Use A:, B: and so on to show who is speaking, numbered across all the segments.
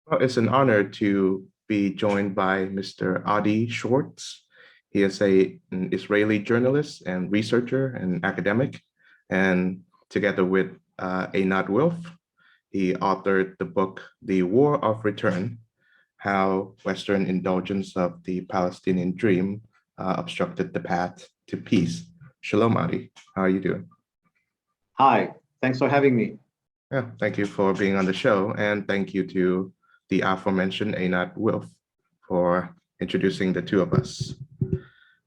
A: Well, it's an honor to be joined by Mr. Adi Schwartz. He is an Israeli journalist and researcher and academic. And together with Einat Wilf, he authored the book, The War of Return, How Western Indulgence of the Palestinian Dream Obstructed the Path to Peace. Shalom, Adi. How are you doing?
B: Hi, thanks for having me.
A: Yeah, thank you for being on the show, and thank you to the aforementioned Einat Wilf for introducing the two of us.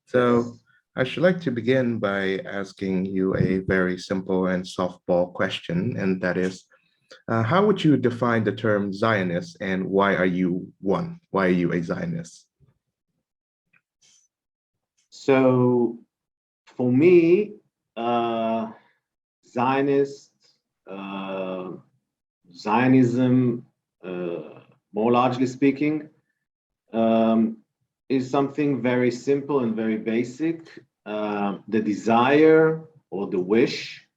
A: So
B: Yes.
A: I should like to begin by asking you a very simple and softball question, and that is, how would you define the term Zionist, and why are you one? Why are you a Zionist?
B: So for me, uh, Zionist, uh, Zionism, more largely speaking, um, is something very simple and very basic. The desire or the wish,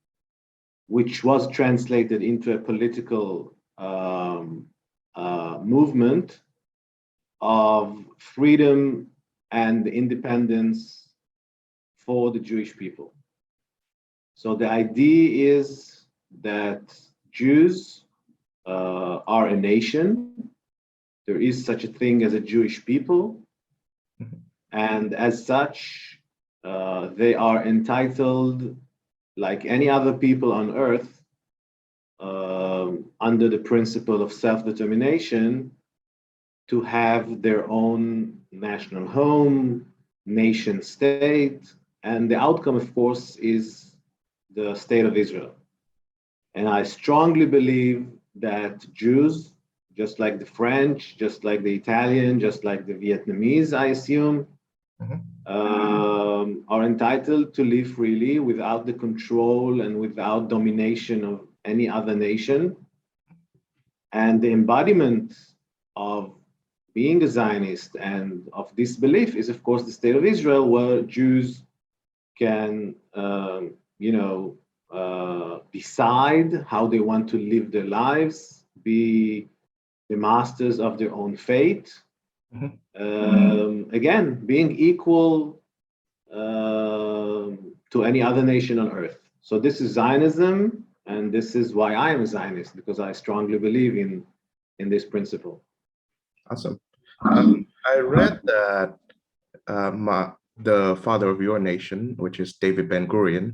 B: which was translated into a political movement of freedom and independence for the Jewish people. So the idea is that Jews are a nation. There is such a thing as a Jewish people. And as such, they are entitled, like any other people on earth, under the principle of self determination, to have their own national home, nation state, and the outcome, of course, is the state of Israel. And I strongly believe that Jews, just like the French, just like the Italian, just like the Vietnamese, I assume,
A: Mhm.
B: are entitled to live freely without the control and without domination of any other nation. And the embodiment of being a Zionist and of this belief is, of course, the state of Israel, where Jews can, decide how they want to live their lives, be the masters of their own fate.
A: Mhm.
B: Again, being equal to any other nation on earth. So this is Zionism, and this is why I am a Zionist, because I strongly believe in this principle.
A: Awesome. I read that the father of your nation, which is David Ben Gurion,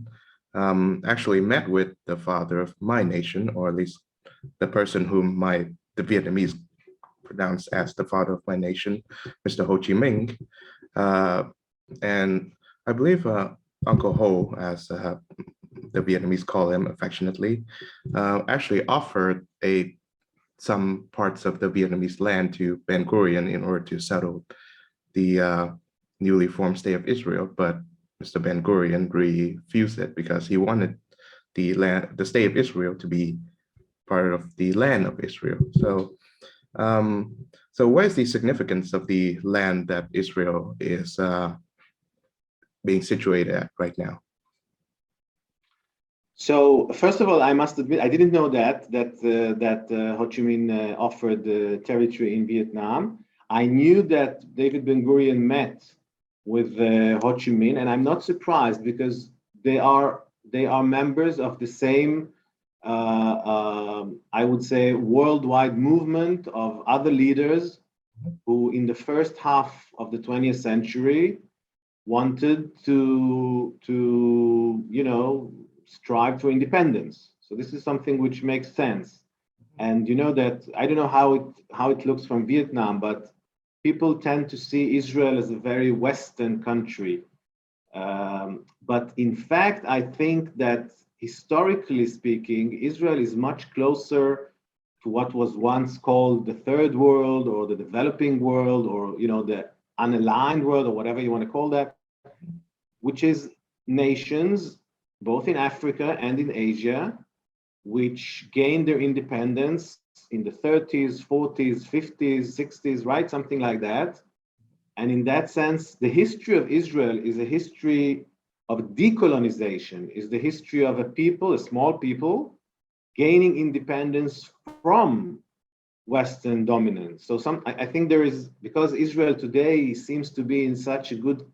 A: actually met with the father of my nation, or at least the person whom the Vietnamese pronounce as the father of my nation, Mr. Ho Chi Minh. Uh, and I believe Uncle Ho, as the Vietnamese call him affectionately, actually offered some parts of the Vietnamese land to Ben Gurion in order to settle the newly formed state of Israel, but Mr. Ben Gurion refused it because he wanted the state of Israel to be part of the land of Israel. Um, so what is the significance of the land that Israel is being situated at right now?
B: So first of all, I must admit I didn't know that Ho Chi Minh offered territory in Vietnam. I knew that David Ben Gurion met with Ho Chi Minh, and I'm not surprised because they are members of the same, I would say, worldwide movement of other leaders who, in the first half of the 20th century, wanted to strive for independence. So this is something which makes sense. And you know that I don't know how it looks from Vietnam, but people tend to see Israel as a very Western country. But in fact, I think that historically speaking, Israel is much closer to what was once called the third world or the developing world, or the unaligned world, or whatever you want to call that, which is nations both in Africa and in Asia, which gained their independence in the 30s, 40s, 50s, 60s, right? Something like that. And in that sense, the history of Israel is a history of decolonization, is the history of a people, a small people, gaining independence from Western dominance. So I think there is, because Israel today seems to be in such a good,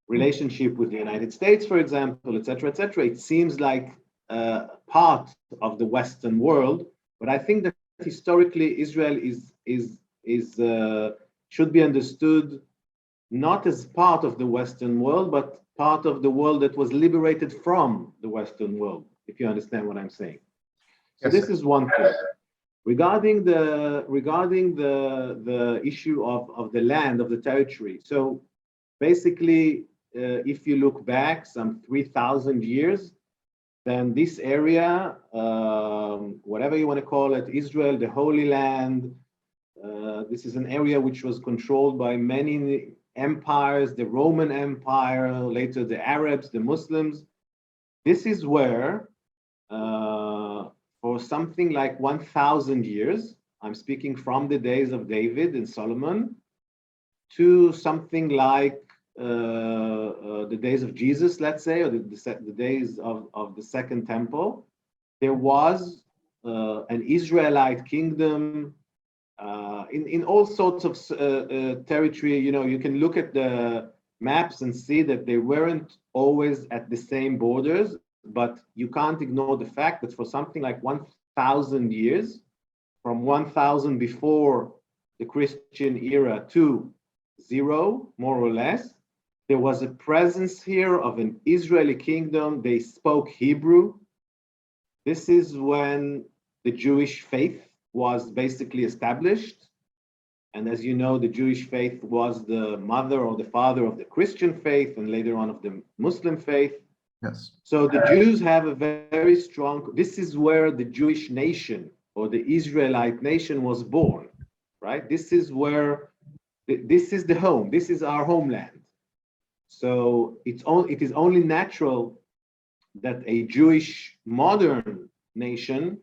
B: relationship with the United States, for example, et cetera, et cetera. It seems like part of the Western world, but I think that historically Israel is should be understood not as part of the Western world, but part of the world that was liberated from the Western world, if you understand what I'm saying. So
A: Yes,
B: this
A: sir.
B: is one thing. Regarding the issue of the land, of the territory. So basically, if you look back some 3,000 years, then this area, whatever you want to call it, Israel, the Holy Land, this is an area which was controlled by many empires, the Roman Empire, later the Arabs, the Muslims. This is where, for something like 1,000 years, I'm speaking from the days of David and Solomon, to something like the days of Jesus, let's say, or the days of the Second Temple, there was an Israelite kingdom in all sorts of territory. You can look at the maps and see that they weren't always at the same borders, but you can't ignore the fact that for something like 1,000 years, from 1,000 before the Christian era to zero, more or less, there was a presence here of an Israeli kingdom. They spoke Hebrew. This is when the Jewish faith was basically established. And as you know, the Jewish faith was the mother or the father of the Christian faith and later on of the Muslim faith.
A: Yes.
B: So the Jews have a very strong, this is where the Jewish nation or the Israelite nation was born, right? This is where, this is the home, this is our homeland. So it is only natural that a Jewish modern nation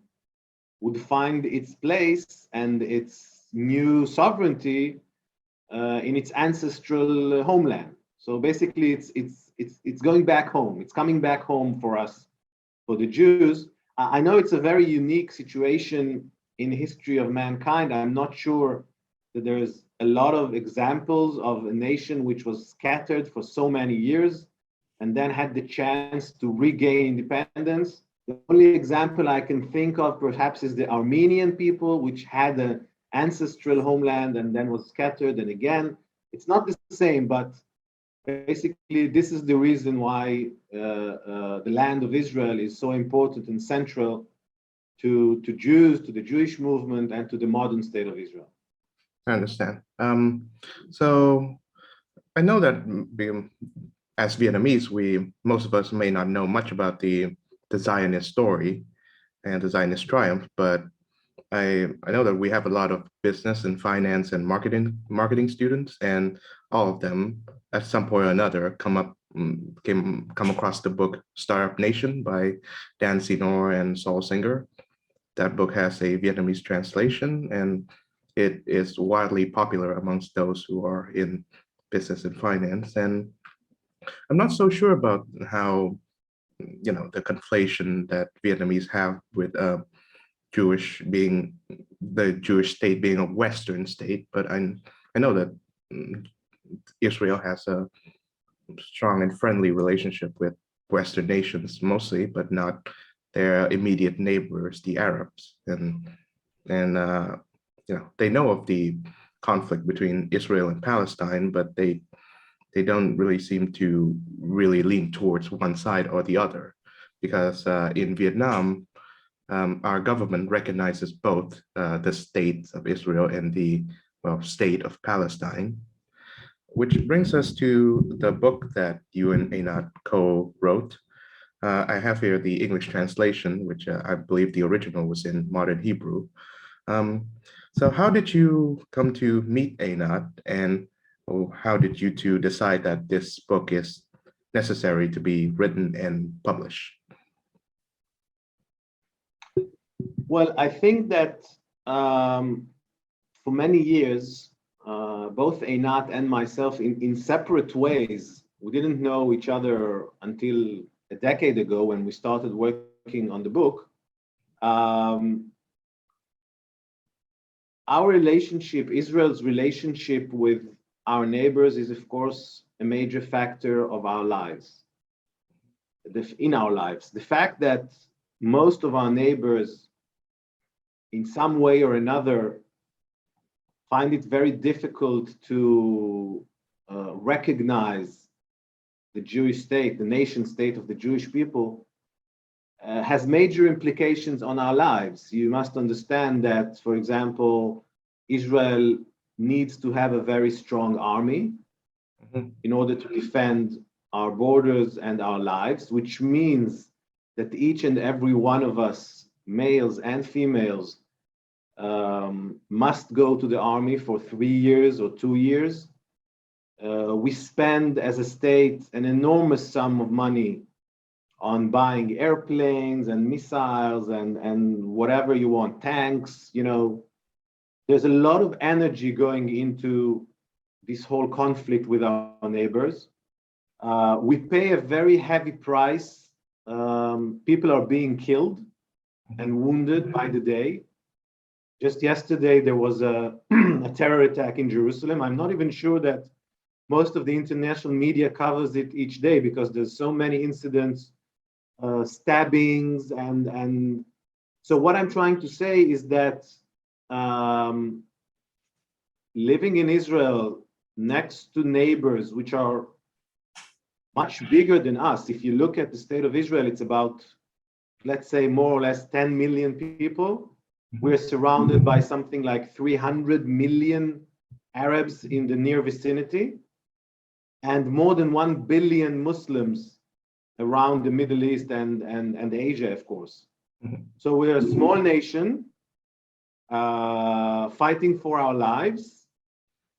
B: would find its place and its new sovereignty in its ancestral homeland. So basically, it's going back home. It's coming back home for us, for the Jews. I know it's a very unique situation in the history of mankind. I'm not sure that there's a lot of examples of a nation which was scattered for so many years and then had the chance to regain independence. The only example I can think of perhaps is the Armenian people, which had an ancestral homeland and then was scattered. And again, it's not the same, but basically this is the reason why the land of Israel is so important and central to Jews, to the Jewish movement, and to the modern state of Israel.
A: I understand. So I know that as Vietnamese, most of us may not know much about the Zionist story and the Zionist triumph, but I know that we have a lot of business and finance and marketing students, and all of them at some point or another come across the book Startup Nation by Dan Senor and Saul Singer. That book has a Vietnamese translation, and it is widely popular amongst those who are in business and finance. And I'm not so sure about how, the conflation that Vietnamese have with the Jewish state being a Western state, but I know that Israel has a strong and friendly relationship with Western nations mostly, but not their immediate neighbors, the Arabs, and they know of the conflict between Israel and Palestine, but they don't really seem to really lean towards one side or the other, because in Vietnam, our government recognizes both the state of Israel and the state of Palestine, which brings us to the book that you and Einat co-wrote. I have here the English translation, which I believe the original was in modern Hebrew. So how did you come to meet Einat, and how did you two decide that this book is necessary to be written and published?
B: Well, I think that for many years, both Einat and myself, in separate ways, we didn't know each other until a decade ago when we started working on the book. our relationship, Israel's relationship with our neighbors is, of course, a major factor of our lives, in our lives. The fact that most of our neighbors, in some way or another, find it very difficult to recognize the Jewish state, the nation state of the Jewish people, has major implications on our lives. You must understand that, for example, Israel needs to have a very strong army in order to defend our borders and our lives, which means that each and every one of us, males and females, must go to the army for 3 years or 2 years. We spend as a state an enormous sum of money on buying airplanes and missiles and whatever you want, tanks, there's a lot of energy going into this whole conflict with our neighbors. We pay a very heavy price. People are being killed and wounded by the day. Just yesterday, there was a terror attack in Jerusalem. I'm not even sure that most of the international media covers it each day because there's so many incidents, stabbings, and so what I'm trying to say is that living in Israel next to neighbors which are much bigger than us. If you look at the state of Israel, it's about, let's say, more or less 10 million people. We're surrounded by something like 300 million Arabs in the near vicinity and more than 1 billion Muslims around the Middle East and Asia, of course. So we're a small nation fighting for our lives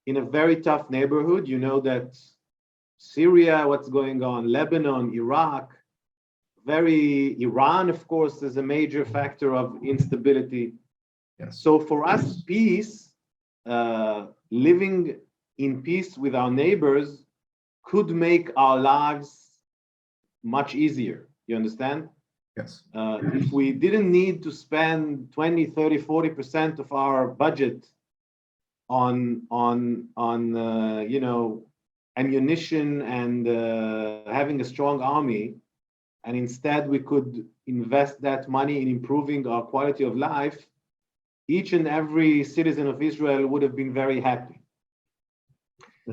B: in a very tough neighborhood. You know that Syria, what's going on, Lebanon, Iraq, Iran, of course, is a major factor of instability.
A: Yes.
B: So for us, peace, living in peace with our neighbors could make our lives much easier. You understand?
A: Yes.
B: If we didn't need to spend 20, 30, 40% of our budget on ammunition and having a strong army, and instead we could invest that money in improving our quality of life, each and every citizen of Israel would have been very happy.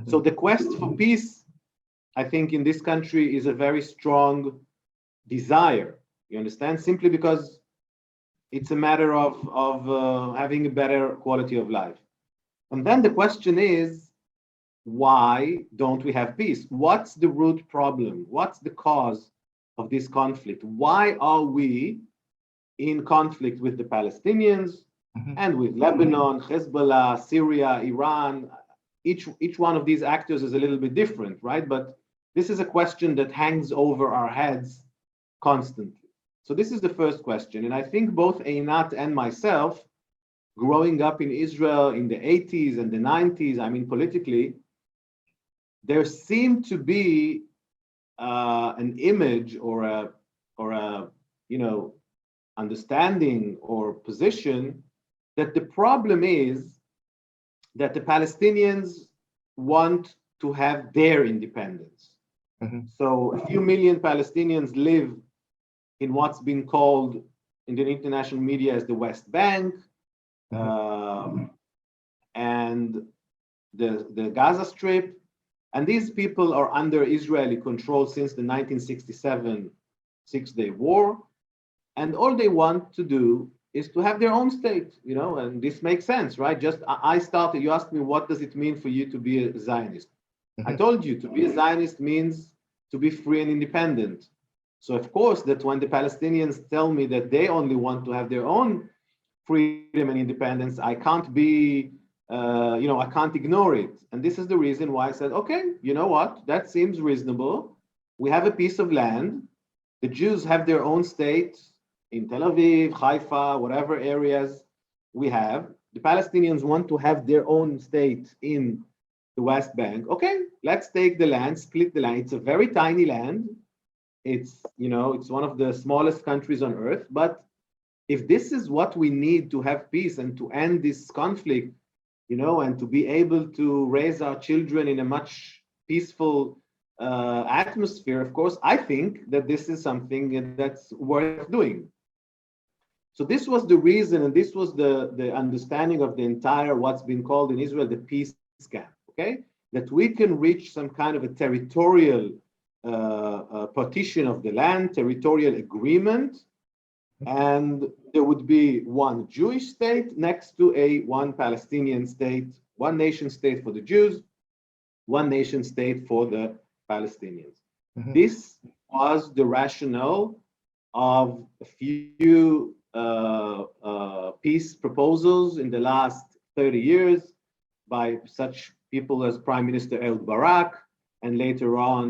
B: So the quest for peace, I think, in this country is a very strong desire. You understand? Simply because it's a matter of having a better quality of life. And then the question is, why don't we have peace? What's the root problem? What's the cause of this conflict? Why are we in conflict with the Palestinians and with Lebanon, Hezbollah, Syria, Iran? Each one of these actors is a little bit different, right? But this is a question that hangs over our heads constantly. So this is the first question. And I think both Einat and myself, growing up in Israel in the 80s and the 90s, I mean, politically, there seemed to be an image or a understanding or position that the problem is that the Palestinians want to have their independence. So a few million Palestinians live in what's been called in the international media as the West Bank, and the Gaza Strip. And these people are under Israeli control since the 1967 Six-Day War. And all they want to do is to have their own state, and this makes sense, right? You asked me, what does it mean for you to be a Zionist? I told you, to be a Zionist means to be free and independent. So of course, that when the Palestinians tell me that they only want to have their own freedom and independence, I can't be, I can't ignore it. And this is the reason why I said, okay, you know what? That seems reasonable. We have a piece of land. The Jews have their own state in Tel Aviv, Haifa, whatever areas we have. The Palestinians want to have their own state in the West Bank. Okay, let's take the land, split the land. It's a very tiny land. It's one of the smallest countries on earth, but if this is what we need to have peace and to end this conflict, and to be able to raise our children in a much peaceful atmosphere, of course, I think that this is something that's worth doing. So this was the reason, and this was the understanding of the entire what's been called in Israel the peace camp, okay? That we can reach some kind of a territorial partition of the land, territorial agreement, and there would be one Jewish state next to one Palestinian state, one nation state for the Jews, one nation state for the Palestinians.
A: Mhm.
B: This was the rationale of a few peace proposals in the last 30 years by such people as Prime Minister Ehud Barak, and later on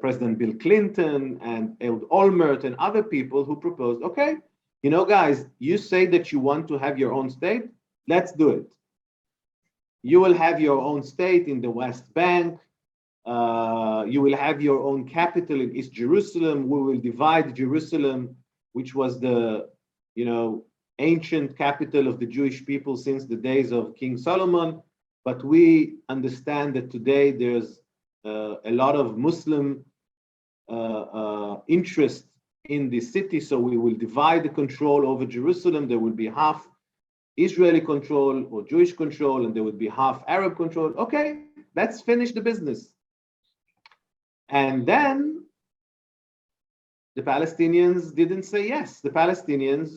B: President Bill Clinton and Ehud Olmert and other people who proposed, okay, guys, you say that you want to have your own state, let's do it. You will have your own state in the West Bank. You will have your own capital in East Jerusalem. We will divide Jerusalem, which was the ancient capital of the Jewish people since the days of King Solomon. But we understand that today there's a lot of Muslim interest in this city, so we will divide the control over Jerusalem. There will be half Israeli control or Jewish control, and there would be half Arab control. Okay, let's finish the business. And then the Palestinians didn't say yes. The Palestinians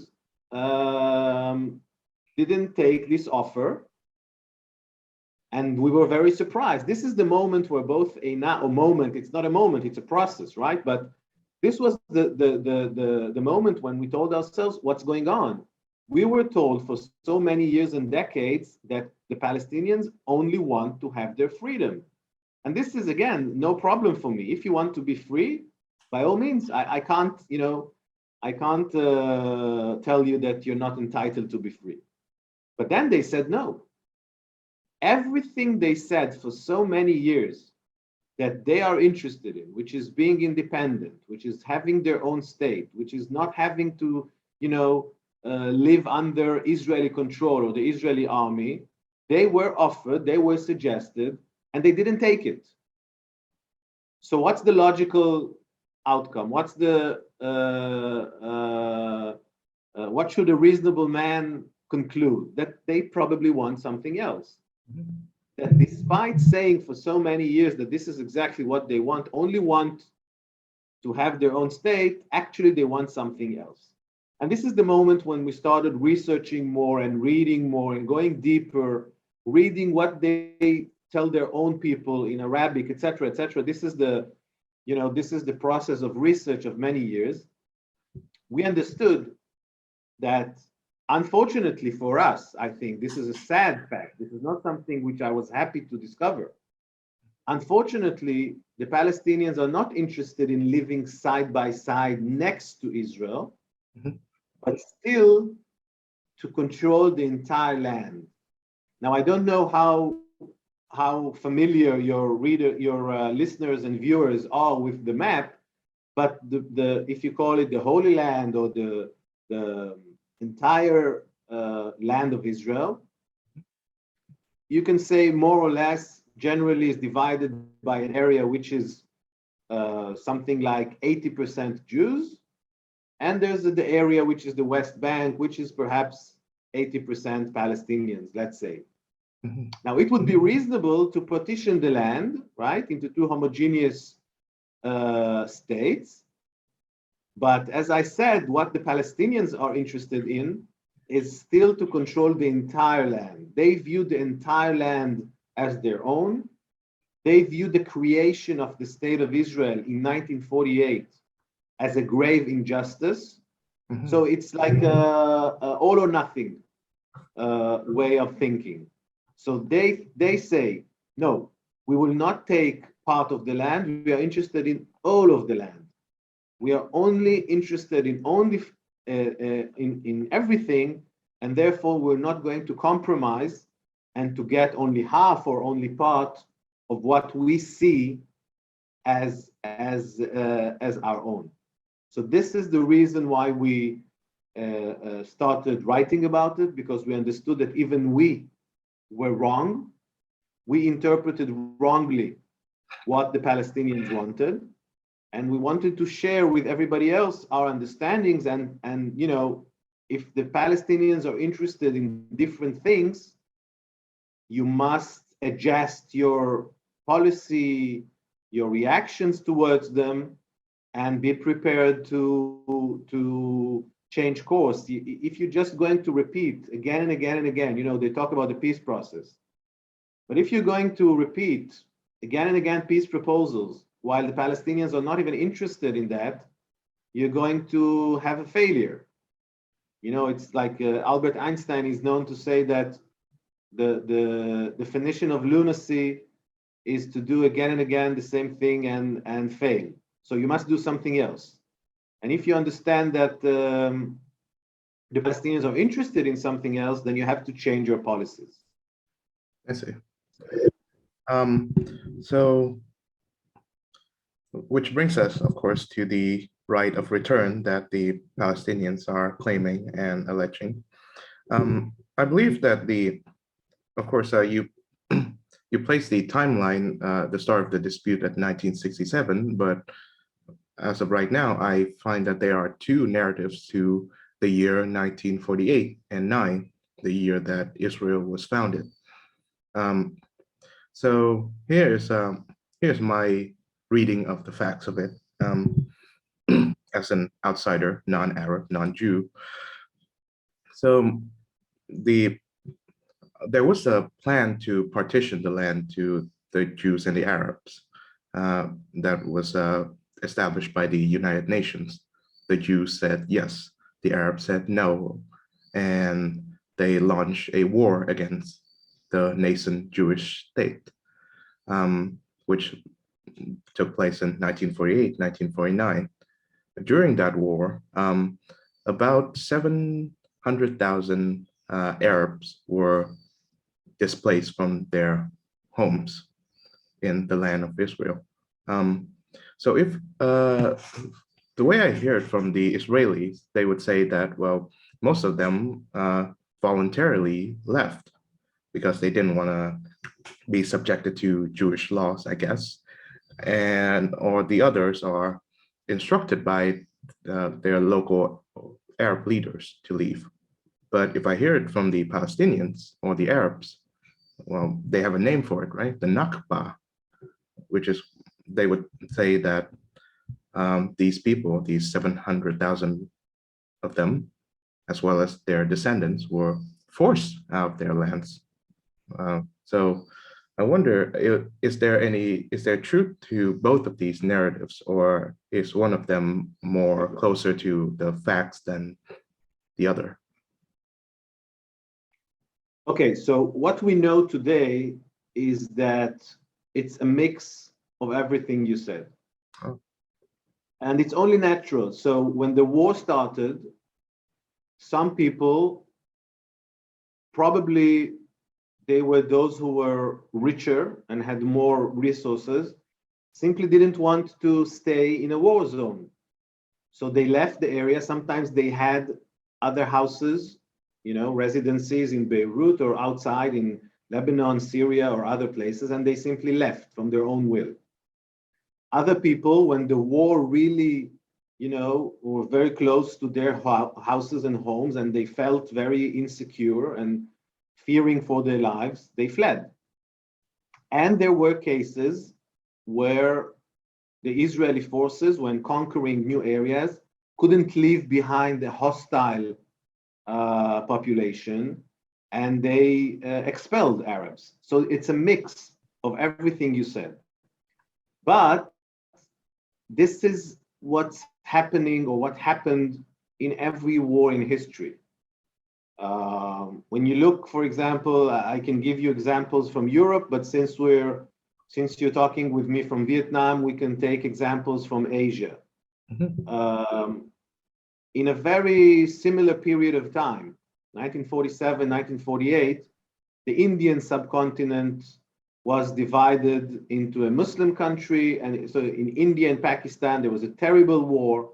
B: didn't take this offer. And we were very surprised. This is the moment where both it's not a moment, it's a process, right? But this was the moment when we told ourselves what's going on. We were told for so many years and decades that the Palestinians only want to have their freedom. And this is, again, no problem for me. If you want to be free, by all means, I can't tell you that you're not entitled to be free. But then they said no. Everything they said for so many years that they are interested in, which is being independent, which is having their own state, which is not having to, live under Israeli control or the Israeli army, they were offered, they were suggested, and they didn't take it. So what's the logical outcome? What should a reasonable man conclude? That they probably want something else. That despite saying for so many years that this is exactly what they want, only want to have their own state, actually they want something else. And this is the moment when we started researching more and reading more and going deeper, reading what they tell their own people in Arabic, etc., etc. This is the process of research of many years. We understood that, unfortunately for us, I think this is a sad fact. This is not something which I was happy to discover. Unfortunately, the Palestinians are not interested in living side by side next to Israel, but still to control the entire land. Now, I don't know how familiar your listeners and viewers are with the map, but if you call it the Holy Land or the entire land of Israel, you can say more or less generally is divided by an area which is something like 80% Jews, and there's the area which is the West Bank, which is perhaps 80% Palestinians, let's say. Mm-hmm. Now, it would be reasonable to partition the land, right, into two homogeneous states. But as I said, what the Palestinians are interested in is still to control the entire land. They view the entire land as their own. They view the creation of the state of Israel in 1948 as a grave injustice. Mm-hmm. So it's like a all or nothing way of thinking. So they say, no, we will not take part of the land. We are interested in all of the land. We are only interested in everything, and therefore we're not going to compromise and to get only half or only part of what we see as our own. So this is the reason why we started writing about it, because we understood that even we were wrong. We interpreted wrongly what the Palestinians wanted, and we wanted to share with everybody else our understandings. And you know, if the Palestinians are interested in different things, you must adjust your policy, your reactions towards them, and be prepared to change course. If you're just going to repeat again and again and again, you know, they talk about the peace process, but if you're going to repeat again and again peace proposals while the Palestinians are not even interested in that, you're going to have a failure. You know, it's like Albert Einstein is known to say that the definition of lunacy is to do again and again the same thing and fail. So you must do something else. And if you understand that the Palestinians are interested in something else, then you have to change your policies.
A: I see. Um, so, which brings us, of course, to the right of return that the Palestinians are claiming and alleging. I believe that of course, you you place the timeline, the start of the dispute at 1967, but as of right now, I find that there are two narratives to the year 1948 and 9, the year that Israel was founded. So here's my reading of the facts of it. As an outsider, non-Arab, non-Jew. So there was a plan to partition the land to the Jews and the Arabs that was established by the United Nations. The Jews said yes, the Arabs said no, and they launched a war against the nascent Jewish state, which took place in 1948, 1949. During that war, about 700,000 Arabs were displaced from their homes in the land of Israel. So if the way I hear it from the Israelis, they would say that, well, most of them voluntarily left because they didn't want to be subjected to Jewish laws, I guess, or the others are instructed by their local Arab leaders to leave. But if I hear it from the Palestinians or the Arabs, well, they have a name for it, right? The Nakba, which is, they would say that these people, these 700,000 of them, as well as their descendants, were forced out of their lands. So I wonder, is there truth to both of these narratives, or is one of them more closer to the facts than the other?
B: Okay, so what we know today is that it's a mix of everything you said.
A: Oh.
B: And it's only natural. So when the war started, some people, probably they were those who were richer and had more resources, simply didn't want to stay in a war zone. So they left the area. Sometimes they had other houses, you know, residencies in Beirut or outside in Lebanon, Syria, or other places, and they simply left from their own will. Other people, when the war really, you know, were very close to their houses and homes, and they felt very insecure and fearing for their lives, they fled. And there were cases where the Israeli forces, when conquering new areas, couldn't leave behind the hostile population, and they expelled Arabs. So it's a mix of everything you said. But this is what's happening, or what happened in every war in history. When you look, for example, I can give you examples from Europe, but since you're talking with me from Vietnam, we can take examples from Asia. Mm-hmm. In a very similar period of time, 1947, 1948, the Indian subcontinent was divided into a Muslim country. And so in India and Pakistan, there was a terrible war.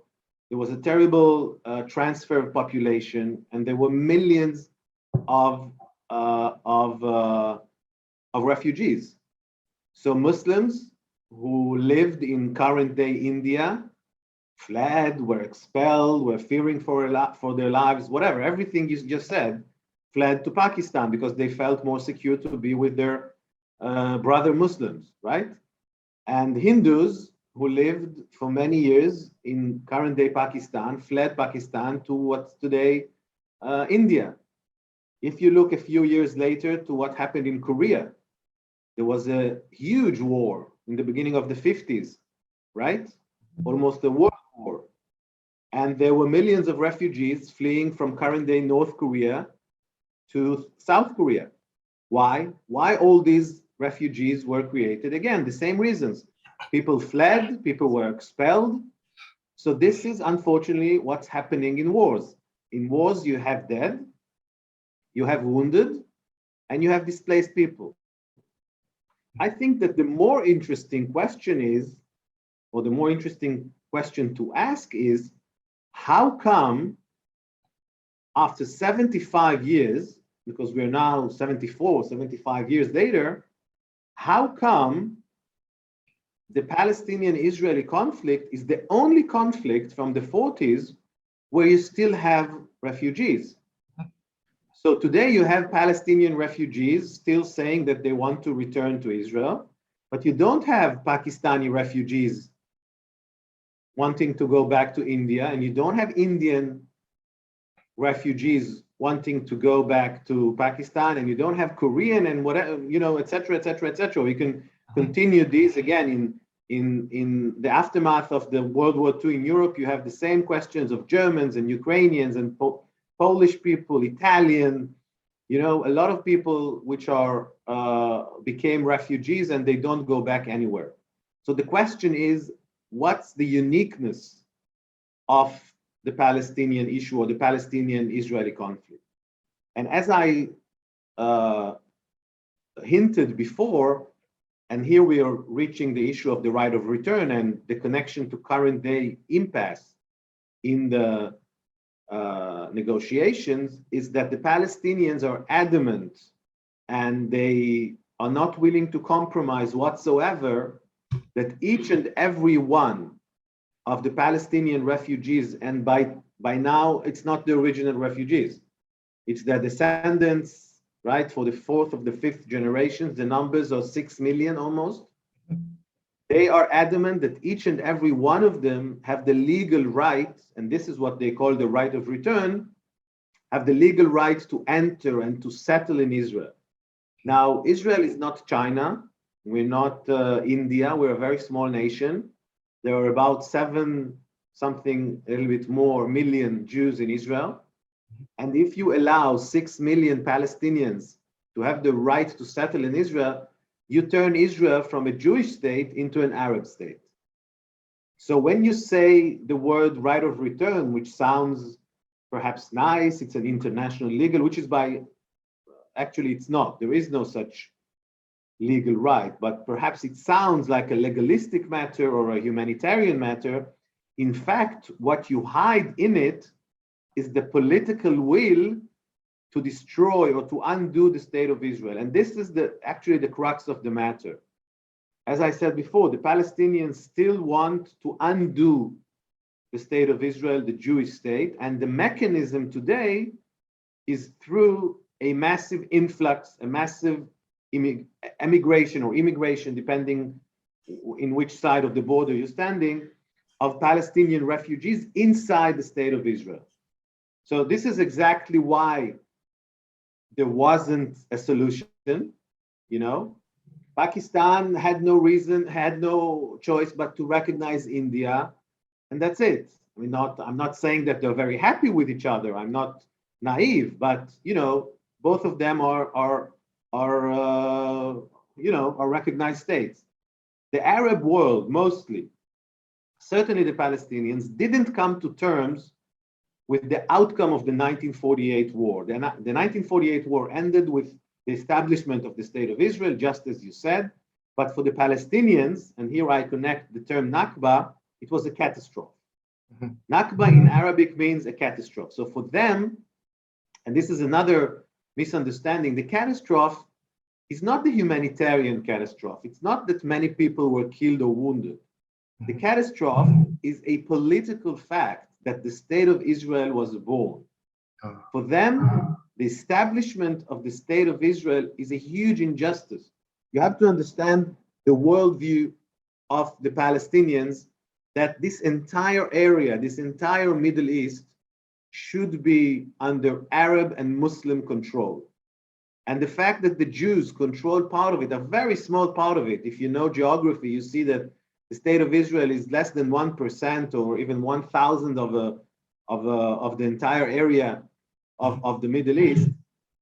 B: There was a terrible transfer of population, and there were millions of uh, of uh, of refugees. So Muslims who lived in current day India fled, were expelled, were fearing for their lives, whatever, everything you just said, fled to Pakistan because they felt more secure to be with their brother Muslims, right? And Hindus who lived for many years in current day Pakistan fled Pakistan to what's today India. If you look a few years later to what happened in Korea, there was a huge war in the beginning of the 50s, right? Almost a world war. And there were millions of refugees fleeing from current day North Korea to South Korea. Why? Why all these refugees were created? Again, the same reasons. People fled, people were expelled. So this is unfortunately what's happening in wars. In wars, you have dead, you have wounded, and you have displaced people. I think that the more interesting question is, or the more interesting question to ask is, how come after 75 years, because we're now 74, 75 years later, how come the Palestinian-Israeli conflict is the only conflict from the 40s where you still have refugees? So today you have Palestinian refugees still saying that they want to return to Israel, but you don't have Pakistani refugees wanting to go back to India, and you don't have Indian refugees wanting to go back to Pakistan, and you don't have Korean and whatever, you know, et cetera, et cetera, et cetera. We can continue these again in the aftermath of the World War II in Europe. You have the same questions of Germans and Ukrainians and Polish people, Italian, you know, a lot of people which are became refugees and they don't go back anywhere. So the question is, what's the uniqueness of the Palestinian issue or the Palestinian-Israeli conflict? And as I hinted before, and here we are reaching the issue of the right of return and the connection to current day impasse in the negotiations, is that the Palestinians are adamant and they are not willing to compromise whatsoever that each and every one of the Palestinian refugees, and by now it's not the original refugees, it's their descendants, right? For the fourth of the fifth generations, the numbers are 6 million almost. They are adamant that each and every one of them have the legal right, and this is what they call the right of return, have the legal right to enter and to settle in Israel. Now, Israel is not China. We're not India. We're a very small nation. There are about 7 something, a little bit more, million Jews in Israel. And if you allow 6 million Palestinians to have the right to settle in Israel, you turn Israel from a Jewish state into an Arab state. So when you say the word right of return, which sounds perhaps nice, it's an international legal, which is actually it's not. There is no such legal right, but perhaps it sounds like a legalistic matter or a humanitarian matter. In fact, what you hide in it is the political will to destroy or to undo the state of Israel. And this is actually the crux of the matter. As I said before, the Palestinians still want to undo the state of Israel, the Jewish state, and the mechanism today is through a massive influx, a massive emigration or immigration, depending in which side of the border you're standing, of Palestinian refugees inside the state of Israel. So this is exactly why there wasn't a solution, you know. Pakistan had no reason, had no choice but to recognize India, and that's it. I mean, I'm not saying that they're very happy with each other. I'm not naive, but you know, both of them are recognized states. The Arab world, mostly, certainly the Palestinians, didn't come to terms with the outcome of the 1948 war. The 1948 war ended with the establishment of the state of Israel, just as you said. But for the Palestinians, and here I connect the term Nakba, it was a catastrophe.
A: Mhm.
B: Nakba in Arabic means a catastrophe. So for them, and this is another misunderstanding, the catastrophe is not the humanitarian catastrophe. It's not that many people were killed or wounded. The
A: Mhm.
B: catastrophe is a political fact that the state of Israel was born.
A: Ah,
B: For them, the establishment of the state of Israel is a huge injustice. You have to understand the worldview of the Palestinians that this entire area, this entire Middle East, should be under Arab and Muslim control. And the fact that the Jews control part of it, a very small part of it, if you know geography, you see that the state of Israel is less than 1% or even 1,000 of the entire area
A: mhm.
B: of the Middle East.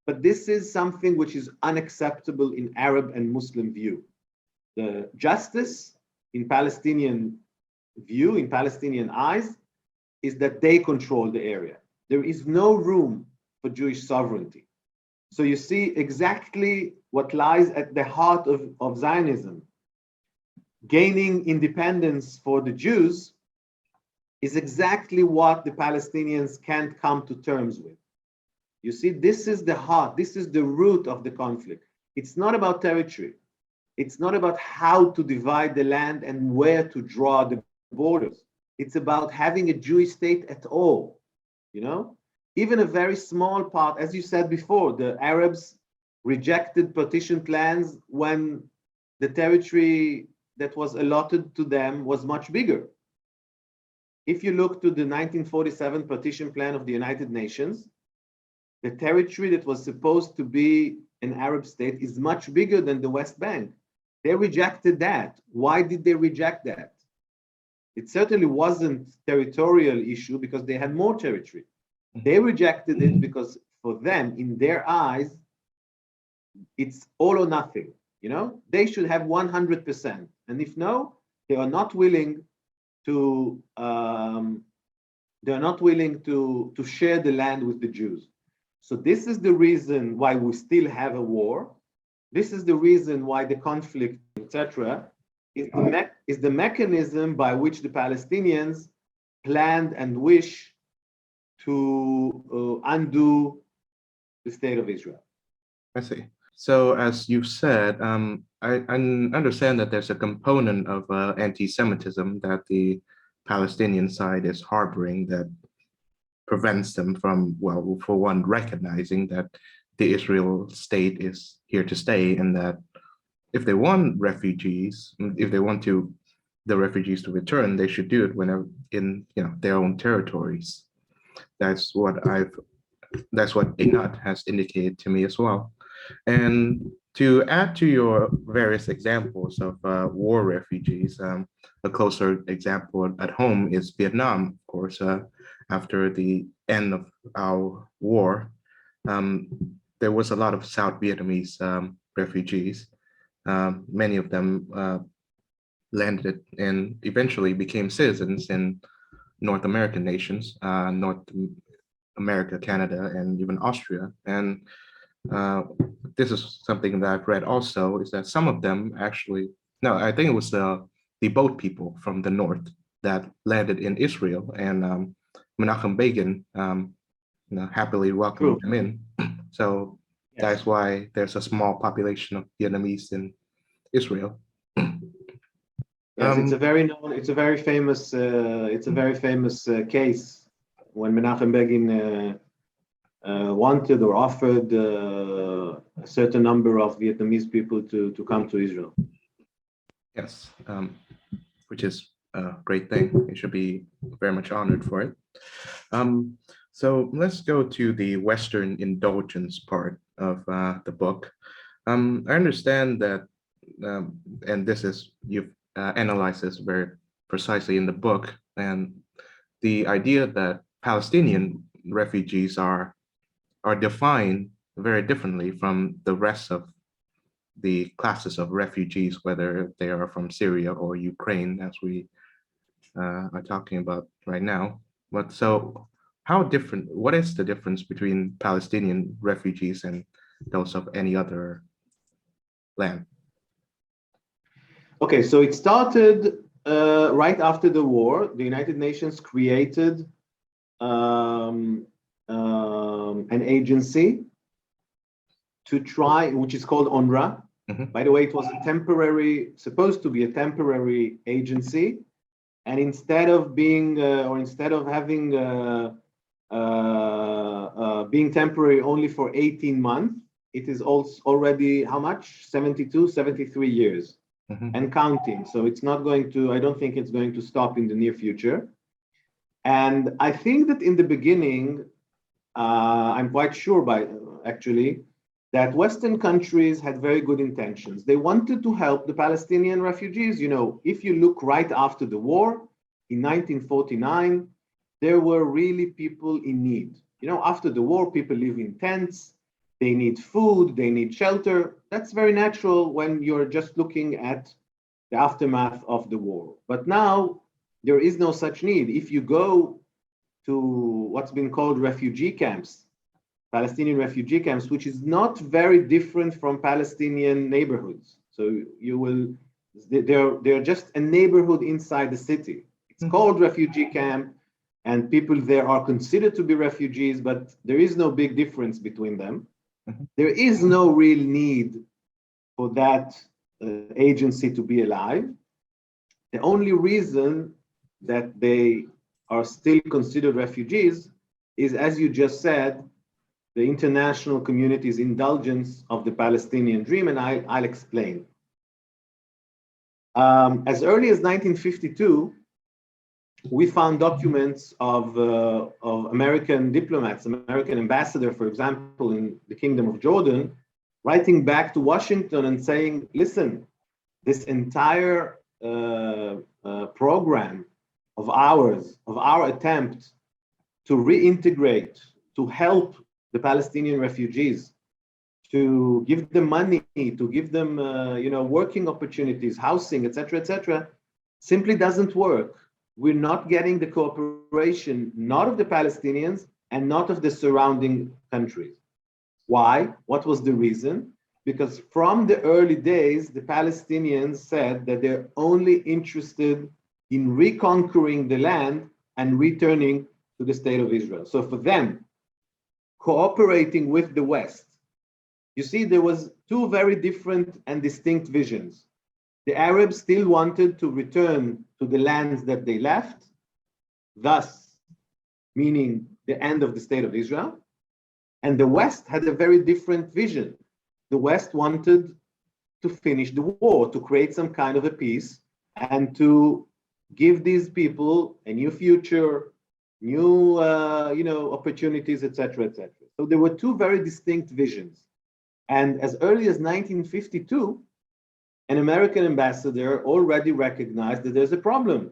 B: But this is something which is unacceptable in Arab and Muslim view. The justice in Palestinian view, in Palestinian eyes, is that they control the area. There is no room for Jewish sovereignty. So you see exactly what lies at the heart of Zionism. Gaining independence for the Jews is exactly what the Palestinians can't come to terms with. You see, this is the heart, this is the root of the conflict. It's not about territory. It's not about how to divide the land and where to draw the borders. It's about having a Jewish state at all, you know? Even a very small part, as you said before, the Arabs rejected partition plans when the territory that was allotted to them was much bigger. If you look to the 1947 partition plan of the United Nations, the territory that was supposed to be an Arab state is much bigger than the West Bank. They rejected that. Why did they reject that? It certainly wasn't territorial issue because they had more territory. They rejected it because for them, in their eyes, it's all or nothing. You know, they should have 100%. And if no, they are not willing to to share the land with the Jews. So this is the reason why we still have a war. This is the reason why the conflict, etc., is the mechanism by which the Palestinians planned and wish to undo the state of Israel.
A: I see. So as you've said, I understand that there's a component of anti-Semitism that the Palestinian side is harboring that prevents them from, well, for one, recognizing that the Israel state is here to stay, and that if they want refugees, if they want to the refugees to return, they should do it whenever in their own territories. That's what I've that's what Einat has indicated to me as well. And to add to your various examples of war refugees, a closer example at home is Vietnam, of course. After the end of our war, um, there was a lot of South Vietnamese refugees. Many of them landed and eventually became citizens in North American nations, North America, Canada, and even Austria. And uh, this is something that I've read also, is that some of them actually, no, I think it was the boat people from the north that landed in Israel, and Menachem Begin happily welcomed
B: True.
A: them in. So
B: Yes.
A: that's why there's a small population of Vietnamese in Israel.
B: Yes,
A: Um,
B: it's a very famous case when Menachem Begin wanted or offered a certain number of Vietnamese people to come to Israel.
A: yes, which is a great thing. It should be very much honored for it. Um, so let's go to the Western indulgence part of the book. I understand that, and this is, you've analyzed this very precisely in the book, and the idea that Palestinian refugees are defined very differently from the rest of the classes of refugees, whether they are from Syria or Ukraine, as we are talking about right now. But so, how different? What is the difference between Palestinian refugees and those of any other land?
B: Okay, so it started right after the war, the United Nations created an agency to try, which is called UNRWA. By the way, it was a temporary, supposed to be a temporary agency, and instead of being, or instead of having being temporary only for 18 months, it is also already how much? 72, 73 years and counting. So it's not going to, I don't think it's going to stop in the near future. And I think that in the beginning, I'm quite sure by actually, that Western countries had very good intentions. They wanted to help the Palestinian refugees. You know, if you look right after the war, in 1949, there were really people in need. You know, after the war, people live in tents, they need food, they need shelter. That's very natural when you're just looking at the aftermath of the war. But now there is no such need. If you go to what's been called refugee camps, Palestinian refugee camps, which is not very different from Palestinian neighborhoods. So you will, they're just a neighborhood inside the city. It's called refugee camp, and people there are considered to be refugees, but there is no big difference between them. There is no real need for that agency to be alive. The only reason that they are still considered refugees is, as you just said, the international community's indulgence of the Palestinian dream, and I'll explain. As early as 1952, we found documents of American diplomats, American ambassador, for example, in the Kingdom of Jordan, writing back to Washington and saying, listen, this entire program of ours, of our attempt to reintegrate, to help the Palestinian refugees, to give them money, to give them working opportunities, housing, etc., simply doesn't work. We're not getting the cooperation, not of the Palestinians and not of the surrounding countries. Why? What was the reason? Because from the early days, the Palestinians said that they're only interested in reconquering the land and returning to the state of Israel. So for them, cooperating with the West, you see, there was two very different and distinct visions. The Arabs still wanted to return to the lands that they left, thus meaning the end of the state of Israel. And the West had a very different vision. The West wanted to finish the war, to create some kind of a peace, and to give these people a new future, new opportunities, etc. So there were two very distinct visions. And as early as 1952, an American ambassador already recognized that there's a problem.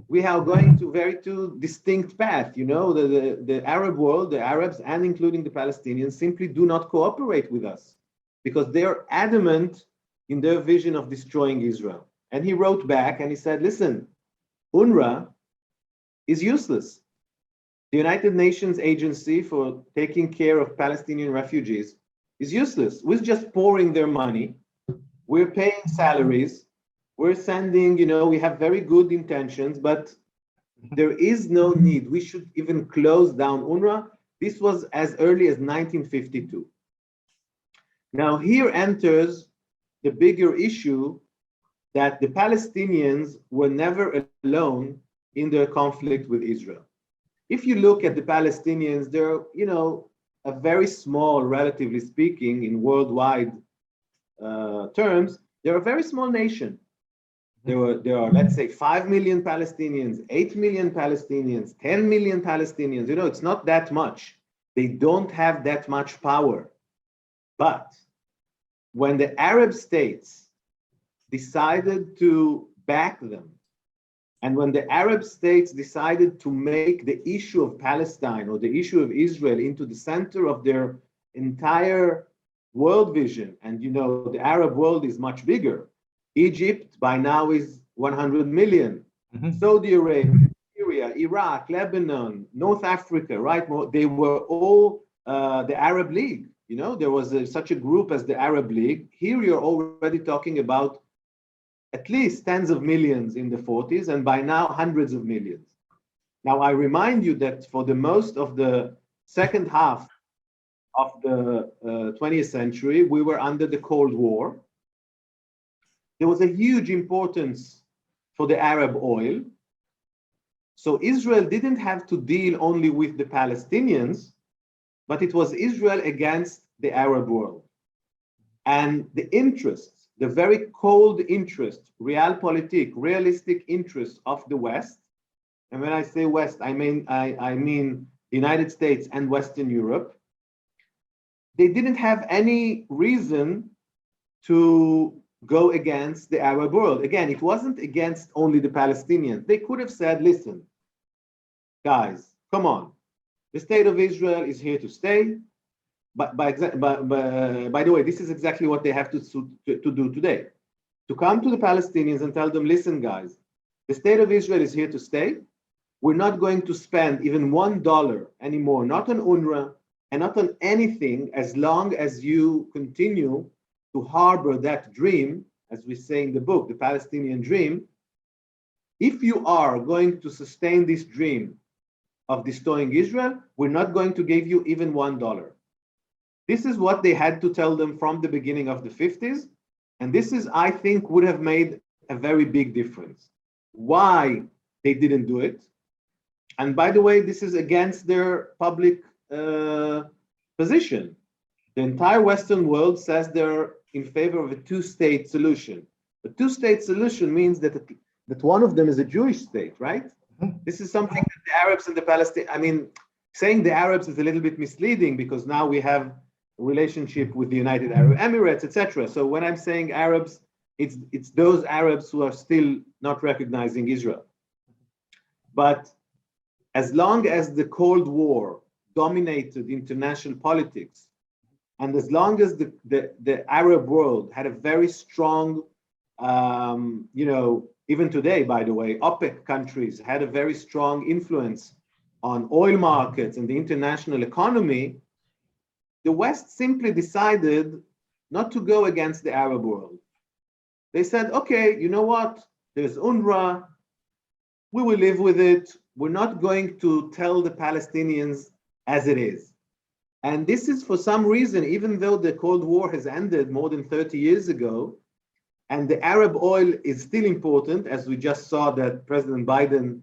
B: We are going to very two distinct paths. You know, the Arab world, the Arabs, and including the Palestinians, simply do not cooperate with us because they're adamant in their vision of destroying Israel. And he wrote back and he said, listen, UNRWA is useless. The United Nations Agency for taking care of Palestinian refugees is useless. We're just pouring their money. We're paying salaries. We're sending, we have very good intentions, but there is no need. We should even close down UNRWA. This was as early as 1952. Now here enters the bigger issue that the Palestinians were never alone in their conflict with Israel. If you look at the Palestinians, they're, a very small, relatively speaking, in worldwide terms, they're a very small nation. There are, let's say, 5 million Palestinians, 8 million Palestinians, 10 million Palestinians. It's not that much. They don't have that much power. But when the Arab states decided to back them, and when the Arab states decided to make the issue of Palestine or the issue of Israel into the center of their entire world vision, and the Arab world is much bigger. Egypt by now is 100 million. Saudi Arabia, Syria, Iraq, Lebanon, North Africa, right? They were all the Arab League. There was such a group as the Arab League. Here you're already talking about at least tens of millions in the 40s, and by now hundreds of millions. Now, I remind you that for the most of the second half of the 20th century, we were under the Cold War. There was a huge importance for the Arab oil. So Israel didn't have to deal only with the Palestinians, but it was Israel against the Arab world. And the interests, the very cold interest, realpolitik, realistic interests of the West, and when I say West, I mean the United States and Western Europe, they didn't have any reason to go against the Arab world. Again, it wasn't against only the Palestinians. They could have said, listen, guys, come on. The state of Israel is here to stay. But by the way, this is exactly what they have to do today. To come to the Palestinians and tell them, listen, guys, the state of Israel is here to stay. We're not going to spend even $1 anymore, not on UNRWA and not on anything, as long as you continue to harbor that dream, as we say in the book, the Palestinian dream. If you are going to sustain this dream of destroying Israel, we're not going to give you even $1. This is what they had to tell them from the beginning of the 50s. And this is, I think, would have made a very big difference. Why they didn't do it? And by the way, this is against their public position. The entire Western world says they're in favor of a two-state solution. A two-state solution means that one of them is a Jewish state, right? This is something that the Arabs and the Palestinians, I mean, saying the Arabs is a little bit misleading because now we have a relationship with the United Arab Emirates, etc. So when I'm saying Arabs, it's those Arabs who are still not recognizing Israel. But as long as the Cold War dominated international politics, and as long as the Arab world had a very strong, even today, by the way, OPEC countries had a very strong influence on oil markets and the international economy, the West simply decided not to go against the Arab world. They said, okay, you know what? There's UNRWA. We will live with it. We're not going to tell the Palestinians as it is. And this is for some reason, even though the Cold War has ended more than 30 years ago, and the Arab oil is still important, as we just saw that President Biden,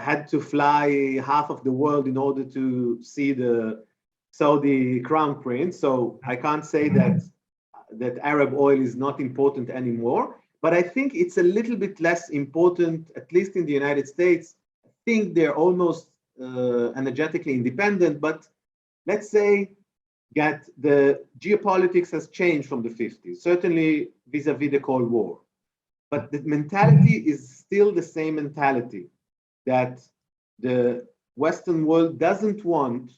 B: had to fly half of the world in order to see the Saudi crown prince. So I can't say that Arab oil is not important anymore, but I think it's a little bit less important, at least in the United States. I think they're almost energetically independent, but let's say that the geopolitics has changed from the 50s, certainly vis-a-vis the Cold War. But the mentality is still the same mentality, that the Western world doesn't want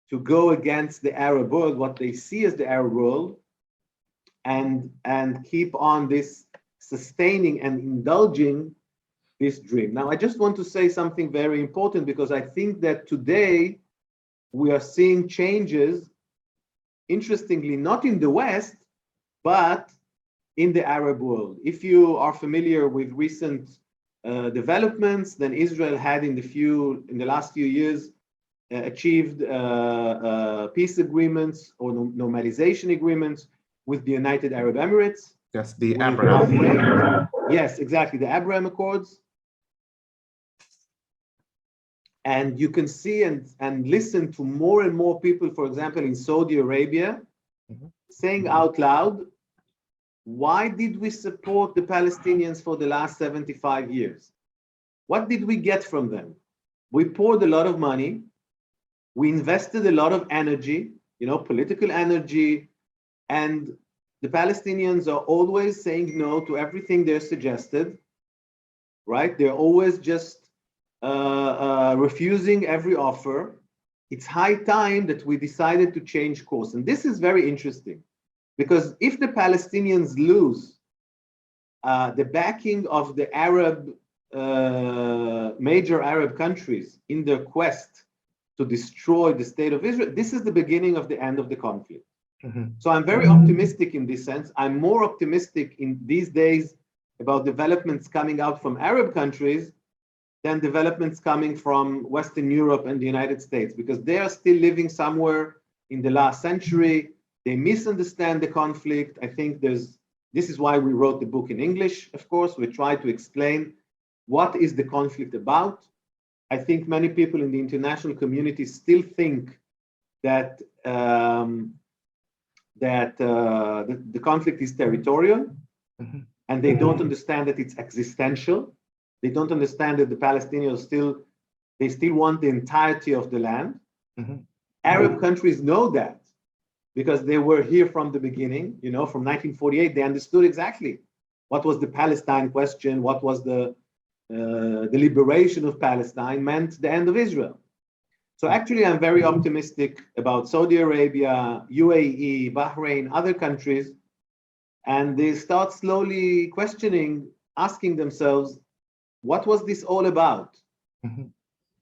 B: to go against the Arab world, what they see as the Arab world, and keep on this sustaining and indulging this dream. Now, I just want to say something very important, because I think that today we are seeing changes, interestingly, not in the West, but in the Arab world. If you are familiar with recent developments, then Israel had in the last few years achieved peace agreements or normalization agreements with the United Arab Emirates.
A: That's the Abraham.
B: Yes, exactly, the Abraham Accords. And you can see and listen to more and more people, for example, in Saudi Arabia, saying out loud, why did we support the Palestinians for the last 75 years? What did we get from them? We poured a lot of money. We invested a lot of energy, political energy, and the Palestinians are always saying no to everything they're suggested, right? They're always just refusing every offer. It's high time that we decided to change course. And this is very interesting, because if the Palestinians lose the backing of the major Arab countries in their quest to destroy the state of Israel, this is the beginning of the end of the conflict.
A: Mhm.
B: So I'm very optimistic in this sense. I'm more optimistic in these days about developments coming out from Arab countries than developments coming from Western Europe and the United States, because they are still living somewhere in the last century. They misunderstand the conflict. I think this is why we wrote the book in English, of course. We try to explain what is the conflict about. I think many people in the international community still think that the conflict is territorial,
A: Mhm.
B: and they don't understand that it's existential. They don't understand that the Palestinians still want the entirety of the land.
A: Mhm.
B: Arab countries know that because they were here from the beginning. From 1948, they understood exactly what was the Palestine question, what was the liberation of Palestine meant the end of Israel. So actually, I'm very optimistic about Saudi Arabia, UAE, Bahrain, other countries, and they start slowly questioning, asking themselves, what was this all about?
A: Mhm.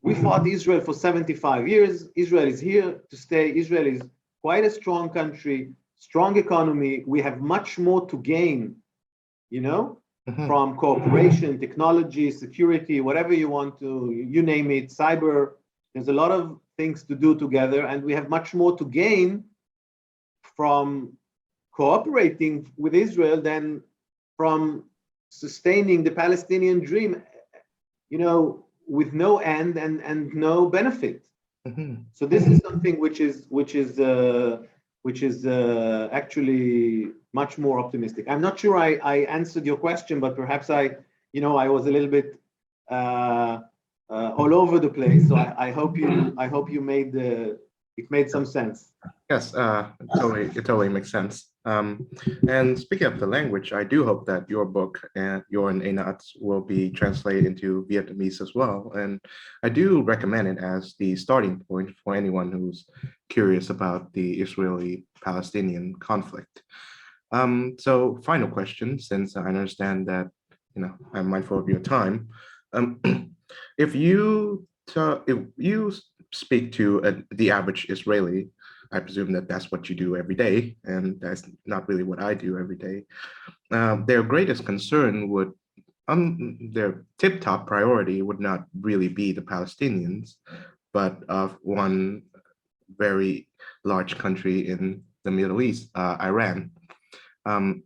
B: We fought Israel for 75 years. Israel is here to stay. Israel is quite a strong country, strong economy. We have much more to gain, you know,
A: Mhm.
B: from cooperation, technology, security, whatever you want to, you name it, cyber. There's a lot of things to do together, and we have much more to gain from cooperating with Israel than from sustaining the Palestinian dream, with no end and no benefit.
A: Mhm.
B: So this is something which is actually much more optimistic. I'm not sure I answered your question, but perhaps I was a little bit all over the place. So I hope you made it made some sense.
A: Yes, it totally makes sense. And speaking of the language, I do hope that your book and your and Einat's will be translated into Vietnamese as well. And I do recommend it as the starting point for anyone who's curious about the Israeli-Palestinian conflict. So final question, since I understand that, I'm mindful of your time. Um, if you speak to the average Israeli, I presume that that's what you do every day, and that's not really what I do every day. Their greatest concern would, their tip-top priority would not really be the Palestinians, but of one very large country in the Middle East, Iran. Um,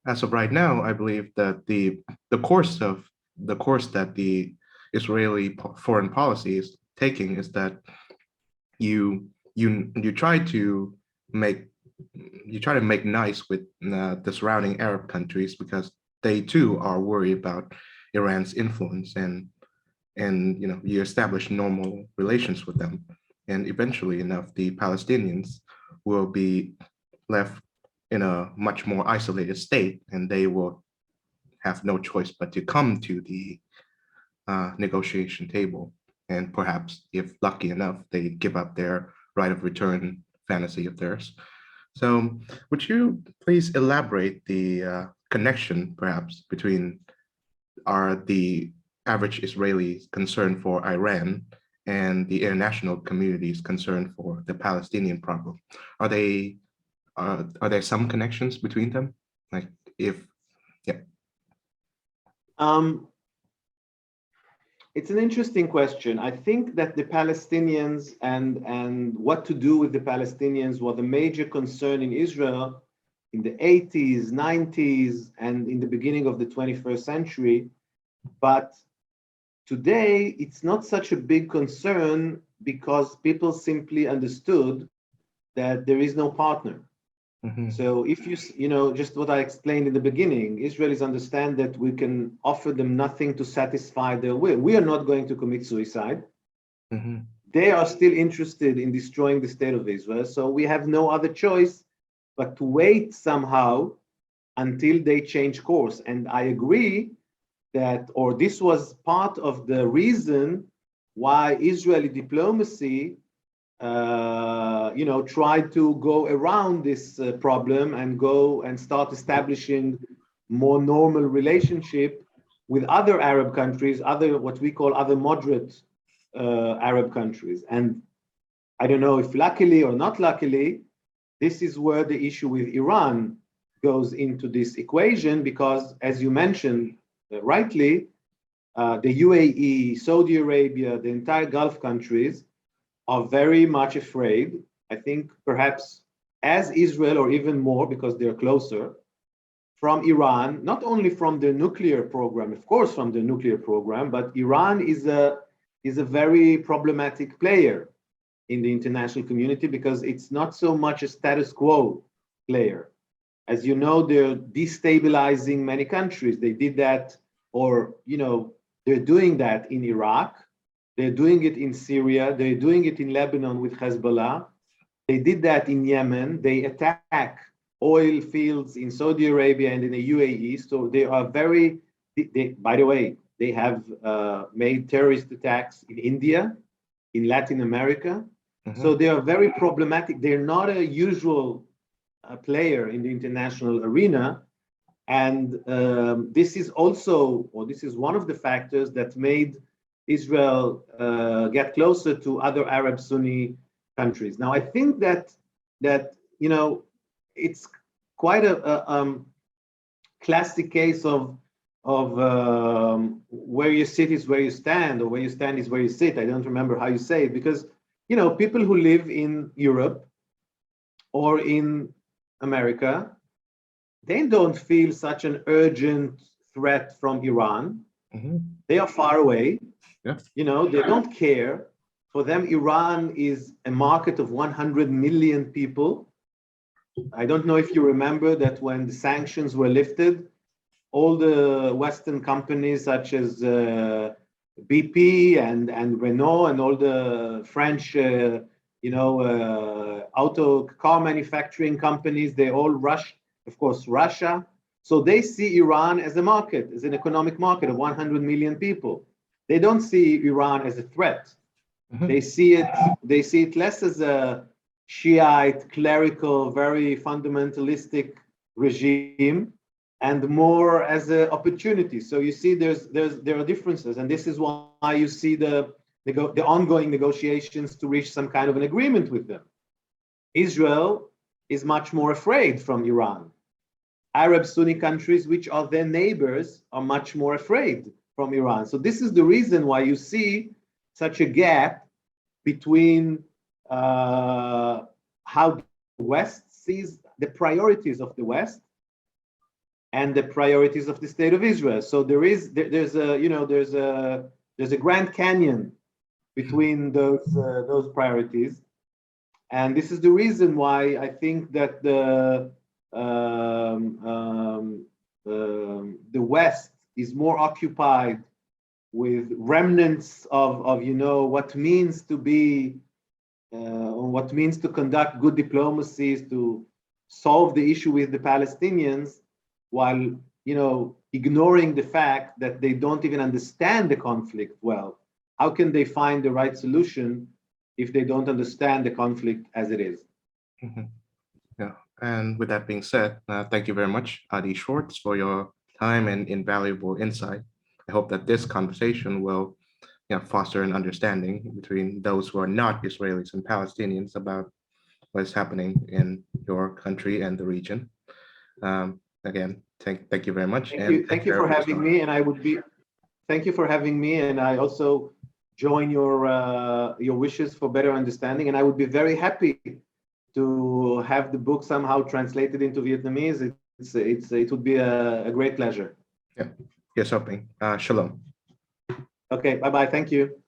A: as of right now, I believe that the course that the Israeli foreign policy is taking is that you try to make nice with the surrounding Arab countries because they too are worried about Iran's influence, and you establish normal relations with them, and eventually enough the Palestinians will be left in a much more isolated state, and they will have no choice but to come to the negotiation table. And perhaps, if lucky enough, they give up their right of return fantasy of theirs. So, would you please elaborate the connection, perhaps, between the average Israeli concern for Iran and the international community's concern for the Palestinian problem? Are they are there some connections between them? Like, if yeah.
B: Um, It's an interesting question. I think that the Palestinians and what to do with the Palestinians was a major concern in Israel in the 80s, 90s, and in the beginning of the 21st century. But today, it's not such a big concern because people simply understood that there is no partner.
A: Mhm.
B: So if just what I explained in the beginning, Israelis understand that we can offer them nothing to satisfy their will. We are not going to commit suicide.
A: Mhm.
B: They are still interested in destroying the state of Israel. So we have no other choice but to wait somehow until they change course. And I agree or this was part of the reason why Israeli diplomacy try to go around this problem and go and start establishing more normal relationship with other Arab countries, other what we call other moderate Arab countries. And I don't know if luckily or not luckily, this is where the issue with Iran goes into this equation, because as you mentioned rightly, the UAE, Saudi Arabia, the entire Gulf countries are very much afraid, I think perhaps as Israel or even more because they're closer, from Iran, not only from the nuclear program, of course from the nuclear program, but Iran is a very problematic player in the international community because it's not so much a status quo player. As you know, they're destabilizing many countries. They did that, or they're doing that in Iraq. They're doing it in Syria. They're doing it in Lebanon with Hezbollah. They did that in Yemen. They attack oil fields in Saudi Arabia and in the UAE. So they are very, by the way, they have made terrorist attacks in India, in Latin America. So they are very problematic. They're not a usual player in the international arena. And this is also, or this is one of the factors that made Israel get closer to other Arab Sunni countries. Now, I think that it's quite a classic case of where you sit is where you stand, or where you stand is where you sit. I don't remember how you say it, because people who live in Europe or in America, they don't feel such an urgent threat from Iran. They are far away.
A: Yeah.
B: They don't care. For them, Iran is a market of 100 million people. I don't know if you remember that when the sanctions were lifted, all the Western companies such as BP and Renault and all the French, auto car manufacturing companies, they all rushed, of course, Russia. So they see Iran as a market, as an economic market of 100 million people. They don't see Iran as a threat. They see it less as a Shiite, clerical, very fundamentalistic regime, and more as an opportunity. So you see, there are differences, and this is why you see the ongoing negotiations to reach some kind of an agreement with them. Israel is much more afraid from Iran. Arab Sunni countries, which are their neighbors, are much more afraid from Iran. So this is the reason why you see such a gap between how the West sees the priorities of the West and the priorities of the State of Israel. So there's a Grand Canyon between those priorities, and this is the reason why I think that the West is more occupied with remnants of what means to be, what means to conduct good diplomacies, to solve the issue with the Palestinians, while ignoring the fact that they don't even understand the conflict well. How can they find the right solution if they don't understand the conflict as it is?
A: Yeah, and with that being said, thank you very much, Adi Schwartz, for your time and invaluable insight. I hope that this conversation will foster an understanding between those who are not Israelis and Palestinians about what is happening in your country and the region. Again, thank you very much.
B: Thank you for having me, and thank you for having me, and I also join your wishes for better understanding, and I would be very happy to have the book somehow translated into Vietnamese. It would be a great pleasure.
A: Yeah, here's hoping. Shalom.
B: Okay, bye-bye. Thank you.